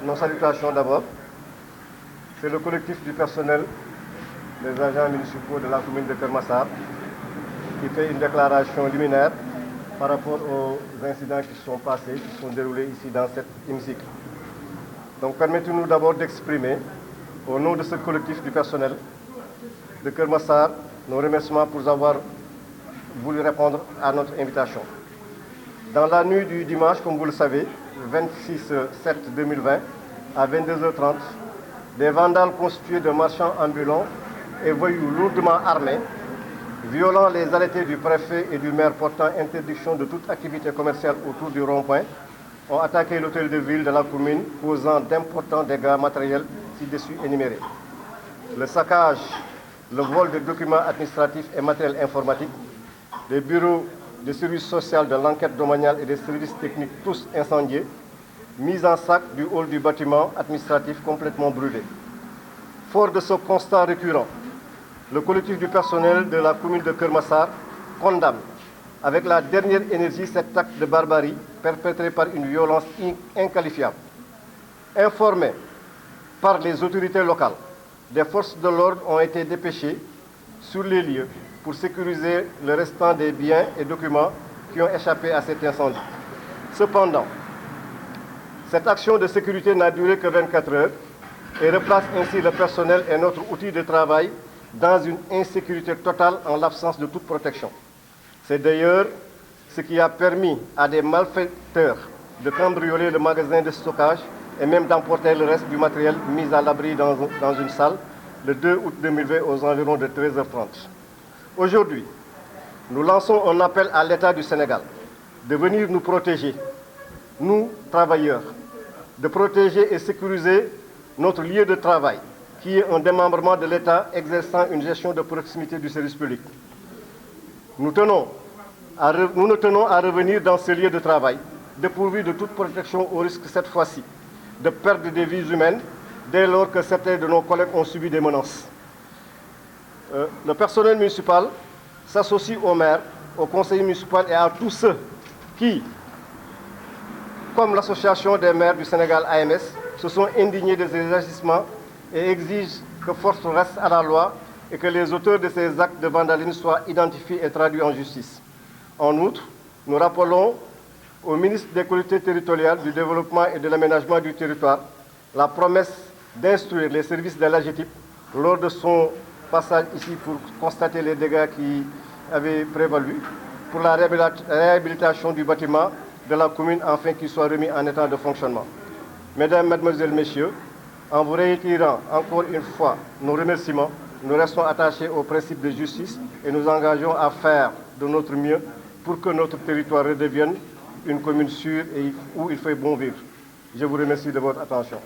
nos salutations d'abord. C'est le collectif du personnel des agents municipaux de la commune de Keur Massar qui fait une déclaration liminaire par rapport aux incidents qui sont passés, qui sont déroulés ici dans cet hémicycle. Donc permettez-nous d'abord d'exprimer, au nom de ce collectif du personnel de Keur Massar, nos remerciements pour avoir voulu répondre à notre invitation. Dans la nuit du dimanche, comme vous le savez, le 26/7/2020, à 22h30, des vandales constitués de marchands ambulants et voyous lourdement armés, violant les arrêtés du préfet et du maire portant interdiction de toute activité commerciale autour du rond-point, ont attaqué l'hôtel de ville de la commune, causant d'importants dégâts matériels ci-dessus énumérés. Le saccage, le vol de documents administratifs et matériel informatique, des bureaux des services sociaux de l'enquête domaniale et des services techniques tous incendiés, mise en sac du hall du bâtiment administratif complètement brûlé. Fort de ce constat récurrent, le collectif du personnel de la commune de Keur Massar condamne avec la dernière énergie cet acte de barbarie perpétré par une violence inqualifiable. Informés par les autorités locales, des forces de l'ordre ont été dépêchées sur les lieux pour sécuriser le restant des biens et documents qui ont échappé à cet incendie. Cependant, cette action de sécurité n'a duré que 24 heures et replace ainsi le personnel et notre outil de travail dans une insécurité totale en l'absence de toute protection. C'est d'ailleurs ce qui a permis à des malfaiteurs de cambrioler le magasin de stockage et même d'emporter le reste du matériel mis à l'abri dans une salle le 2 août 2020 aux environs de 13h30. Aujourd'hui, nous lançons un appel à l'État du Sénégal de venir nous protéger, nous, travailleurs, de protéger et sécuriser notre lieu de travail, qui est un démembrement de l'État exerçant une gestion de proximité du service public. Nous ne tenons à revenir dans ce lieu de travail, dépourvu de toute protection au risque cette fois-ci de perdre des vies humaines dès lors que certains de nos collègues ont subi des menaces. Le personnel municipal s'associe au maire, au conseil municipal et à tous ceux qui, comme l'Association des maires du Sénégal AMS, se sont indignés de ces agissements et exigent que force reste à la loi et que les auteurs de ces actes de vandalisme soient identifiés et traduits en justice. En outre, nous rappelons au ministre des collectivités territoriales, du développement et de l'aménagement du territoire la promesse d'instruire les services de l'AGETIP lors de son passage ici pour constater les dégâts qui avaient prévalu pour la réhabilitation du bâtiment de la commune afin qu'il soit remis en état de fonctionnement. Mesdames, Mademoiselles, Messieurs, en vous réitérant encore une fois nos remerciements, nous restons attachés au principe de justice et nous engageons à faire de notre mieux pour que notre territoire redevienne une commune sûre et où il fait bon vivre. Je vous remercie de votre attention.